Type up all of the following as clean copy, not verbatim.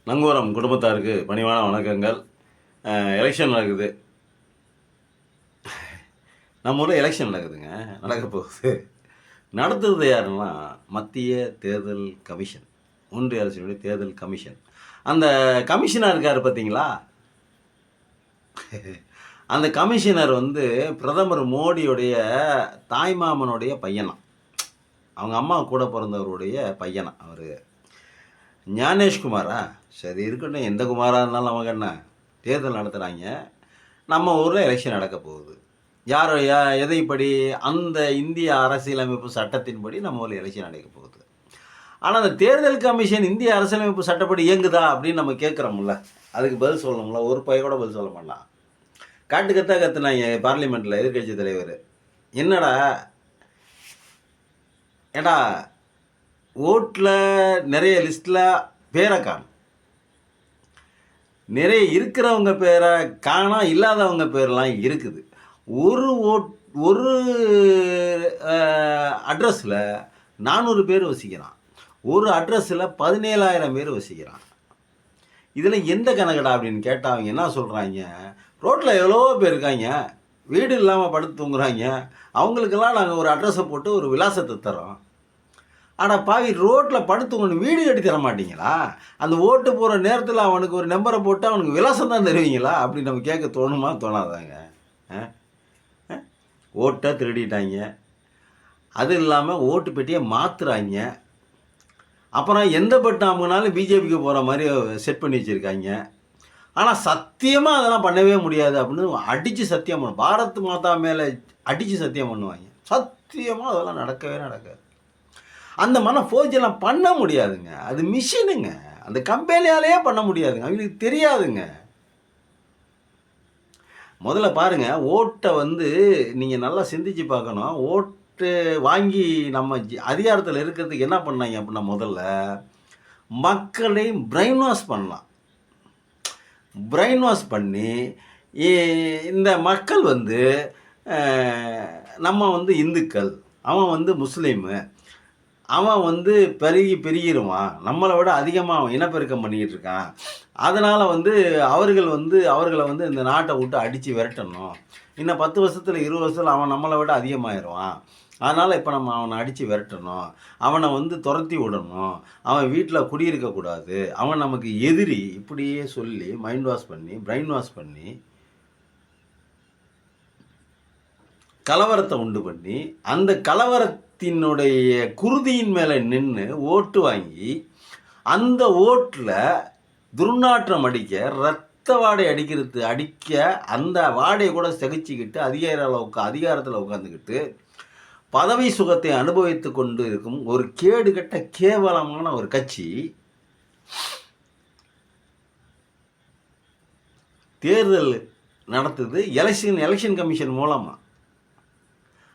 நங்கூரம் குடும்பத்தாருக்கு பணிவான வணக்கங்கள். எலெக்ஷன் நடக்குது. நம்ம ஊரில் எலெக்ஷன் நடக்குதுங்க. நடக்க போகுது. நடத்துறது யாருன்னா மத்திய தேர்தல் கமிஷன், ஒன்றிய அரசினுடைய தேர்தல் கமிஷன். அந்த கமிஷனர் இருக்கார் பார்த்தீங்களா, அந்த கமிஷனர் பிரதமர் மோடியுடைய தாய்மாமனுடைய பையனா, அவங்க அம்மா கூட பிறந்தவருடைய பையனா. அவர் ஞானேஷ்குமாரா, சரி இருக்கட்டும், எந்த குமாராக இருந்தாலும் நமக்கு என்ன, தேர்தல் நடத்துகிறாங்க. நம்ம ஊரில் எலெக்ஷன் நடக்க போகுது. யார் எதைப்படி, அந்த இந்திய அரசியலமைப்பு சட்டத்தின்படி நம்ம ஊரில் எலெக்ஷன் நடக்க போகுது. ஆனால் அந்த தேர்தல் கமிஷன் இந்திய அரசியலமைப்பு சட்டப்படி இயங்குதா அப்படின்னு நம்ம கேட்குறோம்ல, அதுக்கு பதில் சொல்லணும்ல. ஒரு பைய கூட பதில் சொல்ல மாட்டான். கத்துனாங்க பார்லிமெண்ட்டில் எதிர்கட்சி தலைவர். என்னடா ஏடா ஓட்டில் நிறைய லிஸ்ட்டில் பேரை காணும், நிறைய இருக்கிறவங்க பேரை காணா, இல்லாதவங்க பேரெலாம் இருக்குது. ஒரு அட்ரஸில் 400 பேர் வசிக்கிறான், ஒரு அட்ரஸில் 17,000 பேர் வசிக்கிறான். இதில் எந்த கணக்கடா அப்படின்னு கேட்டால் அவங்க என்ன சொல்கிறாங்க, ரோட்டில் எவ்வளோ பேர் இருக்காங்க, வீடு இல்லாமல் படுத்து தூங்குறாங்க, அவங்களுக்கெல்லாம் நாங்கள் ஒரு அட்ரஸை போட்டு ஒரு விலாசத்தை தரோம். ஆனால் பாவி, ரோட்டில் படுத்துங்கன்னு வீடு கட்டி தர மாட்டீங்களா? அந்த ஓட்டு போகிற நேரத்தில் அவனுக்கு ஒரு நம்பரை போட்டு அவனுக்கு விலாசம் தான் தருவீங்களா அப்படின்னு நம்ம கேட்க தோணுமா தோணாதாங்க? ஓட்டை திருடிட்டாங்க, அது இல்லாமல் ஓட்டு பெட்டியை மாற்றுறாங்க. அப்புறம் எந்த பட்டு அமுனாலும் பிஜேபிக்கு போகிற மாதிரி செட் பண்ணி வச்சுருக்காங்க. ஆனால் சத்தியமாக அதெல்லாம் பண்ணவே முடியாது அப்படின்னு அடித்து சத்தியம் பண்ணும். பாரத் மாதா மேலே அடித்து சத்தியம் பண்ணுவாங்க. சத்தியமாக அதெல்லாம் நடக்கவே நடக்காது. அந்த ஃபோர்ஜெல்லாம் பண்ண முடியாதுங்க. அது மிஷினுங்க, அந்த கம்பெனியாலேயே பண்ண முடியாதுங்க. அவங்களுக்கு தெரியாதுங்க. முதல்ல பாருங்கள், ஓட்டை நீங்கள் நல்லா சிந்திச்சு பார்க்கணும். ஓட்டு வாங்கி நம்ம அதிகாரத்தில் இருக்கிறதுக்கு என்ன பண்ணாங்க அப்படின்னா, முதல்ல மக்களை பிரெயின் வாஷ் பண்ணலாம். பிரெயின் வாஷ் பண்ணி இந்த மக்கள் நம்ம இந்துக்கள், அவன் முஸ்லீமு, அவன் பெருகிடுவான், நம்மளை விட அதிகமாக அவன் இனப்பெருக்கம் பண்ணிக்கிட்டு இருக்கான். அதனால் அவர்களை இந்த நாட்டை விட்டு அடித்து விரட்டணும். இன்னும் 10 வருஷத்தில் 20 வருஷத்தில் அவன் நம்மளை விட அதிகமாகிடுவான். அதனால் இப்போ நம்ம அவனை அடித்து விரட்டணும், அவனை துரத்தி விடணும், அவன் வீட்டில் குடியிருக்கக்கூடாது, அவன் நமக்கு எதிரி, இப்படியே சொல்லி மைண்ட் வாஷ் பண்ணி பிரெயின் வாஷ் பண்ணி கலவரத்தை உண்டு பண்ணி அந்த கலவரத்தினுடைய குருதியின் மேலே நின்று ஓட்டு வாங்கி அந்த ஓட்டில் துர்நாற்றம் அடிக்க, ரத்த வாடை அடிக்க அந்த வாடையை கூட சகிச்சுக்கிட்டு அதிகாரத்தில் உட்காந்துக்கிட்டு பதவி சுகத்தை அனுபவித்து கொண்டு இருக்கும் ஒரு கேடுகட்ட கேவலமான ஒரு கட்சி தேர்தல் நடத்துது எலெக்ஷன் கமிஷன் மூலமாக.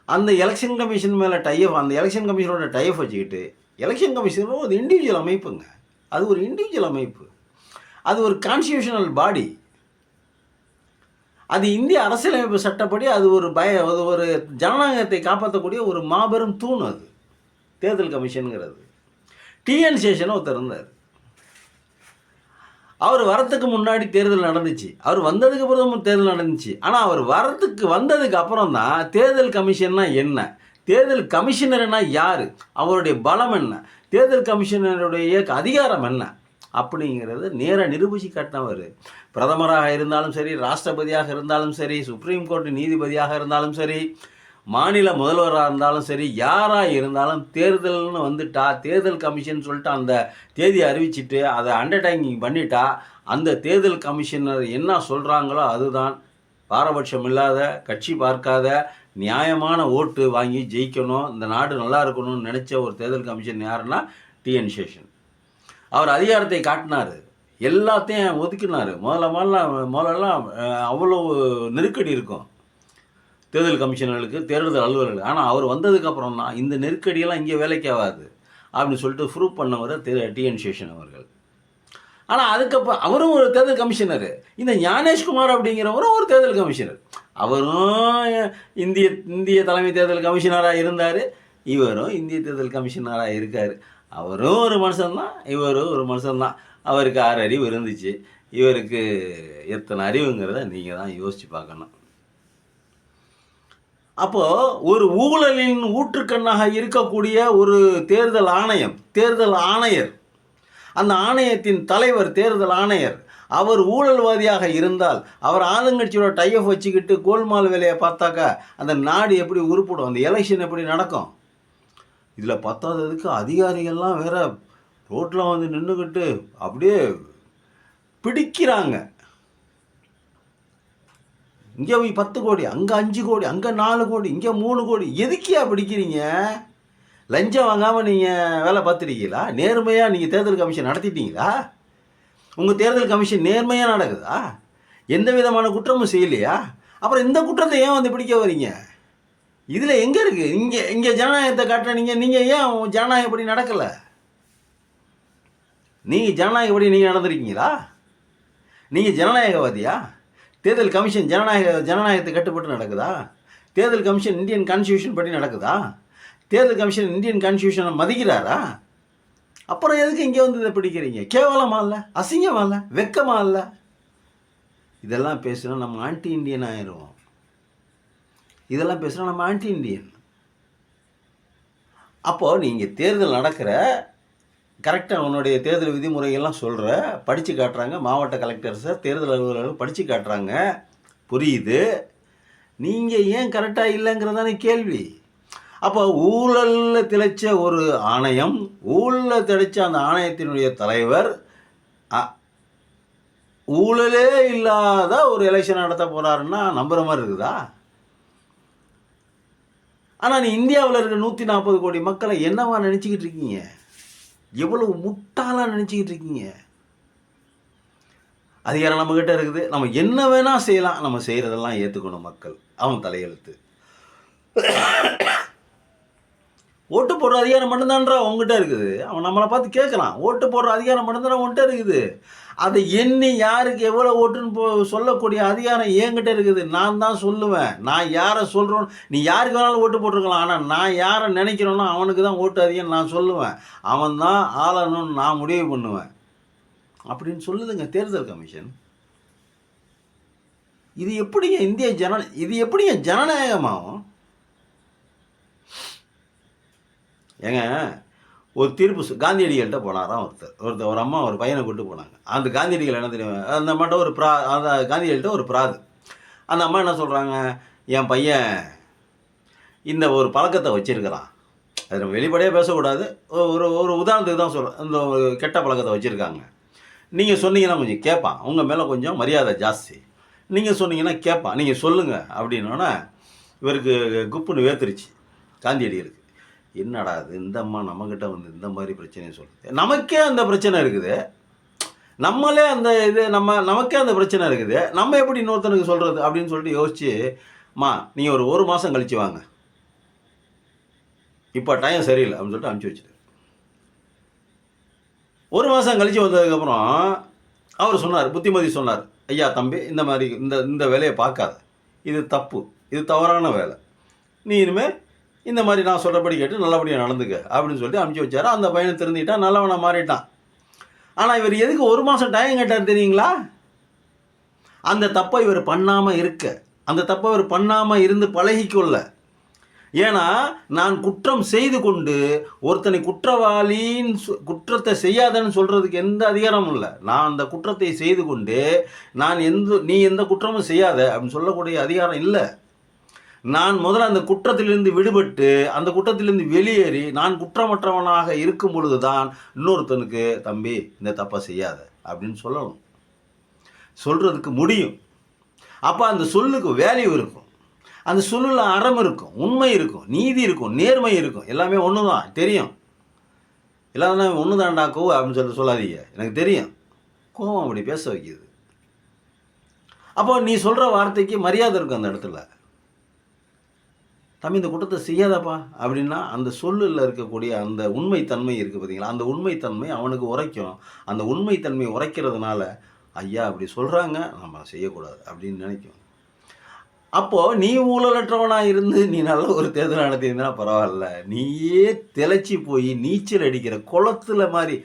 அந்த எலெக்ஷன் கமிஷன் மேலே அந்த எலெக்ஷன் கமிஷனோட டைப் வச்சுக்கிட்டு, எலெக்ஷன் கமிஷனும் ஒரு இண்டிவிஜுவல் அமைப்புங்க. அது ஒரு இண்டிவிஜுவல் அமைப்பு, அது ஒரு கான்ஸ்டியூஷனல் பாடி. அது இந்திய அரசியலமைப்பு சட்டப்படி அது ஒரு ஜனநாயகத்தை காப்பாற்றக்கூடிய ஒரு மாபெரும் தூண். அது தேர்தல் கமிஷனுங்கிறது. டிஎன் சேஷன் ஒருத்தர் இருந்தார். அவர் வரத்துக்கு முன்னாடி தேர்தல் நடந்துச்சு, அவர் வந்ததுக்கு அப்புறம் தேர்தல் நடந்துச்சு. ஆனால் அவர் வந்ததுக்கு அப்புறம் தான் தேர்தல் கமிஷன்னா என்ன, தேர்தல் கமிஷனர்னா யார், அவருடைய பலம் என்ன, தேர்தல் கமிஷனருடைய அதிகாரம் என்ன அப்படிங்கிறது நேராக நிரூபிச்சு காட்டினவர். பிரதமராக இருந்தாலும் சரி, ராஷ்டிரபதியாக இருந்தாலும் சரி, சுப்ரீம் கோர்ட்டு நீதிபதியாக இருந்தாலும் சரி, மாநில முதல்வராக இருந்தாலும் சரி, யாராக இருந்தாலும் தேர்தல்னு தேர்தல் கமிஷன் சொல்லிட்டு அந்த தேதியை அறிவிச்சிட்டு அதை அண்டர்டேக்கிங் பண்ணிட்டா அந்த தேர்தல் கமிஷனர் என்ன சொல்கிறாங்களோ அதுதான். பாரபட்சம் இல்லாத, கட்சி பார்க்காத, நியாயமான ஓட்டு வாங்கி ஜெயிக்கணும், இந்த நாடு நல்லா இருக்கணும்னு நினச்ச ஒரு தேர்தல் கமிஷன் யாருன்னா டிஎன் சேஷன். அவர் அதிகாரத்தை காட்டினார், எல்லாத்தையும் ஒதுக்கினார். முதல்லலாம் அவ்வளோ நெருக்கடி இருக்கும் தேர்தல் கமிஷனர்களுக்கு, தேர்தல் அலுவலர்கள். ஆனால் அவர் வந்ததுக்கப்புறம் தான் இந்த நெருக்கடியெல்லாம் இங்கே வேலைக்கு ஆகாது அப்படின்னு சொல்லிட்டு ப்ரூவ் பண்ணவர் டிஎன் சேஷன் அவர்கள். ஆனால் அதுக்கப்புறம் அவரும் ஒரு தேர்தல் கமிஷனர். இந்த ஞானேஷ்குமார் அப்படிங்கிறவரும் ஒரு தேர்தல் கமிஷனர். அவரும் இந்திய தலைமை தேர்தல் கமிஷனராக இருந்தார், இவரும் இந்திய தேர்தல் கமிஷனராக இருக்கார். அவரும் ஒரு மனுஷன்தான், இவரும் ஒரு மனுஷன்தான். அவருக்கு 6 அறிவு இருந்துச்சு. இவருக்கு எத்தனை அறிவுங்கிறத நீங்கள் தான் யோசித்து பார்க்கணும். அப்போ ஒரு ஊழலின் ஊற்றுக்கண்ணாக இருக்கக்கூடிய ஒரு தேர்தல் ஆணையம், தேர்தல் ஆணையர், அந்த ஆணையத்தின் தலைவர், தேர்தல் ஆணையர், அவர் ஊழல்வாதியாக இருந்தால் அவர் ஆளுங்கட்சியோட டைப் வச்சுக்கிட்டு கோல்மால் வேலையை பார்த்தாக்கா அந்த நாடு எப்படி உருப்படும், அந்த எலெக்ஷன் எப்படி நடக்கும்? இதில் பத்தாததுக்கு அதிகாரிகள்லாம் வேற ரோட்டில் வந்து நின்றுக்கிட்டு அப்படியே பிடிக்கிறாங்க. இங்கே போய் 10 கோடி, அங்கே 5 கோடி, அங்கே 4 கோடி, இங்கே 3 கோடி. எதுக்கியா பிடிக்கிறீங்க? லஞ்சம் வாங்காமல் நீங்கள் வேலை பார்த்துருக்கீங்களா? நேர்மையாக நீங்கள் தேர்தல் கமிஷன் நடத்திட்டீங்களா? உங்கள் தேர்தல் கமிஷன் நேர்மையாக நடக்குதா? எந்த விதமான குற்றமும் செய்யலையா? அப்புறம் இந்த குற்றத்தை ஏன் வந்து பிடிக்க வரீங்க? இதில் எங்கே இருக்குது? இங்கே ஜனநாயகத்தை காட்டுறீங்க. நீங்கள் ஏன் ஜனநாயகப்படி நடக்கலை? நீங்கள் ஜனநாயகப்படி நீங்கள் நடந்துருக்கீங்களா? நீங்கள் ஜனநாயகவாதியா? தேர்தல் கமிஷன் ஜனநாயகத்தை கட்டுப்பட்டு நடக்குதா? தேர்தல் கமிஷன் இந்தியன் கான்ஸ்டியூஷன் படி நடக்குதா? தேர்தல் கமிஷன் இந்தியன் கான்ஸ்டியூஷனை மதிக்கிறாரா? அப்புறம் எதுக்கு இங்கே வந்து இதை பிடிக்கிறீங்க? கேவலமா இல்லை? அசிங்கமா இல்லை? வெக்கமா இல்லை? இதெல்லாம் பேசுனா நம்ம ஆன்டி இண்டியன் ஆயிடுவோம். இதெல்லாம் பேசுனா நம்ம ஆன்டி இண்டியன். அப்போது நீங்கள் தேர்தல் நடக்கிற கரெக்டாக உன்னுடைய தேர்தல் விதிமுறைகள்லாம் சொல்கிற, படித்து காட்டுறாங்க, மாவட்ட கலெக்டர்ஸை, தேர்தல் அலுவலர்கள் படித்து காட்டுறாங்க, புரியுது. நீங்கள் ஏன் கரெக்டாக இல்லைங்கிறதானே கேள்வி. அப்போ ஊழலில் திளைச்ச ஒரு ஆணையம், ஊழலில் திளைச்ச அந்த ஆணையத்தினுடைய தலைவர் ஊழலே இல்லாத ஒரு எலெக்ஷன் நடத்த போகிறாருன்னா நம்புகிற மாதிரி இருக்குதா? ஆனால் நீ இந்தியாவில் இருக்கிற 140 கோடி மக்களை என்னவா நினச்சிக்கிட்டு இருக்கீங்க? எவ்வளவு முட்டாளாக நினச்சிக்கிட்டு இருக்கீங்க? அதிகாரம் நம்மக்கிட்ட இருக்குது, நம்ம என்ன வேணால் செய்யலாம், நம்ம செய்கிறதெல்லாம் ஏற்றுக்கணும் மக்கள். அவன் தலையெழுத்து. ஓட்டு போடுற அதிகாரம் மட்டும்தான்றா உங்ககிட்ட இருக்குது. அவன் நம்மளை பார்த்து கேட்கலாம். ஓட்டு போடுற அதிகாரம் மட்டும்தான் உன்கிட்ட இருக்குது. அதை எண்ணி யாருக்கு எவ்வளோ ஓட்டுன்னு சொல்லக்கூடிய அதிகாரம் என்கிட்ட இருக்குது. நான் தான் சொல்லுவேன். நான் யாரை சொல்கிறோம், நீ யாருக்கு வேணாலும் ஓட்டு போட்டிருக்கலாம். ஆனால் நான் யாரை நினைக்கிறோன்னா அவனுக்கு தான் ஓட்டு அதிகம் நான் சொல்லுவேன். அவன் தான் ஆளணும்னு நான் முடிவு பண்ணுவேன் அப்படின்னு சொல்லுதுங்க தேர்தல் கமிஷன். இது எப்படிங்க இது எப்படிங்க ஜனநாயகமாகும்? ஏங்க, ஒரு தீர்ப்பு காந்தியடிகள்கிட்ட போனாராம் ஒரு அம்மா ஒரு பையனை கூட்டு போனாங்க. அந்த காந்தியடிகள் என்ன தெரியும், அந்த அம்மாட்ட அந்த காந்தியடிகள்கிட்ட ஒரு பிராது. அந்த அம்மா என்ன சொல்கிறாங்க, என் பையன் இந்த ஒரு பழக்கத்தை வச்சுருக்கிறான். அது நம்ம வெளிப்படையாக பேசக்கூடாது, ஒரு உதாரணத்துக்கு தான் சொல்கிறேன். இந்த ஒரு கெட்ட பழக்கத்தை வச்சுருக்காங்க. நீங்கள் சொன்னீங்கன்னா கொஞ்சம் கேட்பான், உங்கள் மேலே கொஞ்சம் மரியாதை ஜாஸ்தி. நீங்கள் சொன்னீங்கன்னா கேட்பான், நீங்கள் சொல்லுங்கள் அப்படின்னோன்னா இவருக்கு குப்புன்னு வேத்துருச்சு காந்தியடிகளுக்கு. என்னடா அது, இந்த அம்மா நம்மக்கிட்ட வந்து இந்த மாதிரி பிரச்சனையை சொல்லுது, நமக்கே அந்த பிரச்சனை இருக்குது, நம்மளே அந்த நமக்கே அந்த பிரச்சனை இருக்குது, நம்ம எப்படி இன்னொருத்தனுக்கு சொல்கிறது அப்படின்னு சொல்லிட்டு யோசிச்சு, நீங்கள் ஒரு மாதம் கழிச்சு வாங்க, இப்போ டைம் சரியில்லை அப்படின்னு சொல்லிட்டு அனுப்பிச்சி வச்சுட்டு, ஒரு மாதம் கழித்து வந்ததுக்கப்புறம் அவர் சொன்னார், புத்திமதி சொன்னார், ஐயா தம்பி இந்த மாதிரி இந்த வேலையை பார்க்காத, இது தப்பு, இது தவறான வேலை, நீ இனிமேல் இந்த மாதிரி நான் சொல்கிறபடி கேட்டு நல்லபடியாக நடந்துக்க அப்படின்னு சொல்லிட்டு அனுப்பிச்சி வச்சார். அந்த பையனை திருந்திட்டான், நல்லவனை மாறிட்டான். ஆனால் இவர் எதுக்கு ஒரு மாதம் டைம் கேட்டார் தெரியுங்களா? அந்த தப்பை இவர் பண்ணாமல் இருக்க, அந்த தப்பை இவர் பண்ணாமல் இருந்து பழகிக்கொள்ள. ஏன்னா நான் குற்றம் செய்து கொண்டு ஒருத்தனை குற்றத்தை செய்யாதன்னு சொல்கிறதுக்கு எந்த அதிகாரமும் இல்லை. நான் அந்த குற்றத்தை செய்து கொண்டு நீ எந்த குற்றமும் செய்யாத அப்படின்னு சொல்லக்கூடிய அதிகாரம் இல்லை. நான் முதல்ல அந்த குற்றத்திலிருந்து விடுபட்டு அந்த குற்றத்திலிருந்து வெளியேறி நான் குற்றமற்றவனாக இருக்கும் பொழுது தான் இன்னொருத்தனுக்கு தம்பி இந்த தப்பை செய்யாத அப்படின்னு சொல்லணும், சொல்கிறதுக்கு முடியும். அப்போ அந்த சொல்லுக்கு வேல்யூ இருக்கும், அந்த சொல்லில் அறம் இருக்கும், உண்மை இருக்கும், நீதி இருக்கும், நேர்மை இருக்கும், எல்லாமே ஒன்று தான் தெரியும். எல்லாமே ஒன்று தான்டா கோவம் அப்படின்னு சொல்லாதீங்க, எனக்கு தெரியும். கோவம் அப்படி பேச வைக்கிது. அப்போ நீ சொல்கிற வார்த்தைக்கு மரியாதை இருக்கும் அந்த இடத்துல. தம்பி இந்த குற்றத்தை செய்யாதப்பா அப்படின்னா அந்த சொல்லில் இருக்கக்கூடிய அந்த உண்மைத்தன்மை இருக்குது பார்த்தீங்களா, அந்த உண்மைத்தன்மை அவனுக்கு உரைக்கும். அந்த உண்மைத்தன்மை உரைக்கிறதுனால ஐயா அப்படி சொல்கிறாங்க நம்ம செய்யக்கூடாது அப்படின்னு நினைக்கும். அப்போது நீ ஊழலற்றவனாக இருந்து நீ நல்ல ஒரு தேர்தல் நடத்தியிருந்தா பரவாயில்ல, நீயே திளைச்சி போய் நீச்சல் அடிக்கிற குளத்துல மாதிரி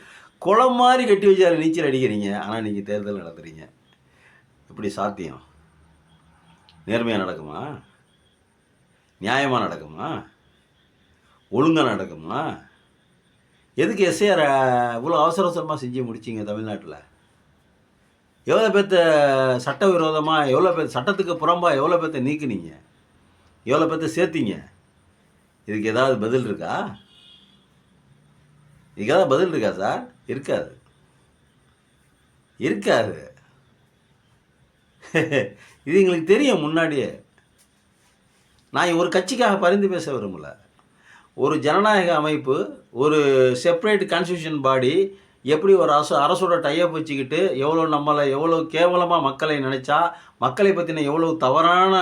குளம் மாதிரி கட்டி வச்சு அதில் நீச்சல் அடிக்கிறீங்க. ஆனால் நீங்கள் தேர்தல் நடத்துகிறீங்க. எப்படி சாத்தியம்? நேர்மையாக நடக்குமா? நியாயமாக நடக்குமா? ஒழுங்காக நடக்குமா? எதுக்கு எஸ்ஐஆர் இவ்வளோ அவசர அவசரமாக செஞ்சு முடிச்சிங்க தமிழ்நாட்டில்? எவ்வளோ பேர்த்த சட்டவிரோதமாக, எவ்வளோ பேர் சட்டத்துக்கு புறம்பாக எவ்வளோ பேர்த்த நீக்குனீங்க? எவ்வளோ பேர்த்த சேர்த்தீங்க? இதுக்கு ஏதாவது பதில் இருக்கா? இதுக்கு ஏதாவது பதில் இருக்கா சார்? இருக்காது. இருக்காது. இது எங்களுக்கு தெரியும் முன்னாடியே. நான் ஒரு கட்சிக்காக பரிந்து பேச விரும்பல. ஒரு ஜனநாயக அமைப்பு, ஒரு செப்பரேட் கான்ஸ்டியூஷன் பாடி எப்படி ஒரு அரசோட டைப் வச்சுக்கிட்டு நம்மளை எவ்வளோ கேவலமாக மக்களை நினச்சா, மக்களை பற்றின எவ்வளோ தவறான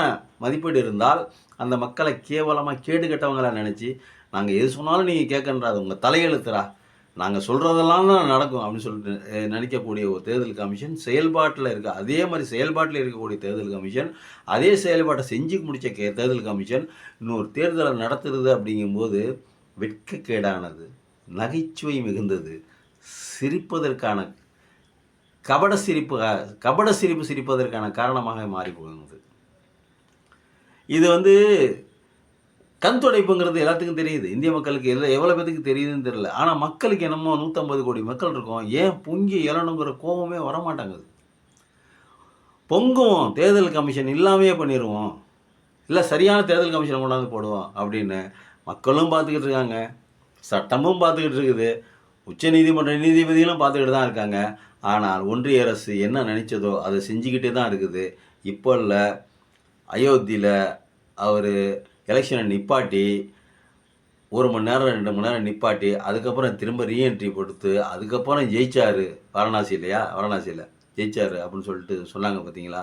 மதிப்பீடு இருந்தால் அந்த மக்களை கேவலமாக கேடு கெட்டவங்களாக நினச்சி நாங்கள் எது சொன்னாலும் நீங்கள் கேட்கன்றாது உங்கள் தலையெழுத்துறா, நாங்கள் சொல்கிறதெல்லாம் தான் நடக்கும் அப்படின்னு சொல்லிட்டு நினைக்கக்கூடிய ஒரு தேர்தல் கமிஷன் செயல்பாட்டில் இருக்க, அதே மாதிரி செயல்பாட்டில் இருக்கக்கூடிய தேர்தல் கமிஷன், அதே செயல்பாட்டை செஞ்சு முடித்த தேர்தல் கமிஷன் இன்னொரு தேர்தலை நடத்துறது அப்படிங்கும்போது வெட்கக்கேடானது, நகைச்சுவை மிகுந்தது, சிரிப்பதற்கான கபட சிரிப்பு சிரிப்பதற்கான காரணமாக மாறி போகுது. இது கண் துடைப்புங்கிறது எல்லாத்துக்கும் தெரியுது. இந்திய மக்களுக்கு எவ்வளோ பேத்துக்கு தெரியுதுன்னு தெரியல. ஆனால் மக்களுக்கு என்னமோ 150 கோடி மக்கள் இருக்கோம், ஏன் பொங்கி எழணுங்கிற கோபமே வரமாட்டாங்குது. பொங்குவோம், தேர்தல் கமிஷன் இல்லாமையே பண்ணிடுவோம், இல்லை சரியான தேர்தல் கமிஷனை கொண்டாந்து போடுவோம் அப்படின்னு மக்களும் பார்த்துக்கிட்டு இருக்காங்க, சட்டமும் பார்த்துக்கிட்டு இருக்குது, உச்ச நீதிமன்ற நீதிபதிகளும் பார்த்துக்கிட்டு தான் இருக்காங்க. ஆனால் ஒன்றிய அரசு என்ன நினைச்சதோ அதை செஞ்சுக்கிட்டே தான் இருக்குது. இப்போ இல்லை, அயோத்தியில் அவர் எலெக்ஷனை நிப்பாட்டி 1 மணி நேரம் 2 மணி நேரம் நிப்பாட்டி அதுக்கப்புறம் திரும்ப ரீஎன்ட்ரி கொடுத்து அதுக்கப்புறம் ஜெயிச்சார். வாரணாசியில் ஜெயிச்சார் அப்படின்னு சொல்லிட்டு சொன்னாங்க பார்த்தீங்களா?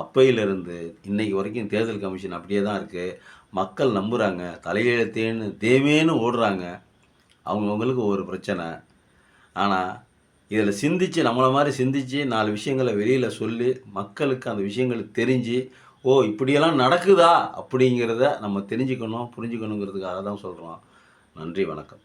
அப்பையிலிருந்து இன்னைக்கு வரைக்கும் தேர்தல் கமிஷன் அப்படியே தான் இருக்குது. மக்கள் நம்புகிறாங்க, தலையெழுத்தேன்னு தேவேன்னு ஓடுறாங்க. அவங்கவுங்களுக்கு ஒரு பிரச்சனை. ஆனால் இதில் சிந்தித்து, நம்மளை மாதிரி சிந்தித்து 4 விஷயங்களை வெளியில் சொல்லி மக்களுக்கு அந்த விஷயங்கள் தெரிஞ்சு, ஓ இப்படியெல்லாம் நடக்குதா அப்படிங்கிறத நம்ம தெரிஞ்சுக்கணும், புரிஞ்சுக்கணுங்கிறதுக்காக தான் சொல்கிறோம். நன்றி, வணக்கம்.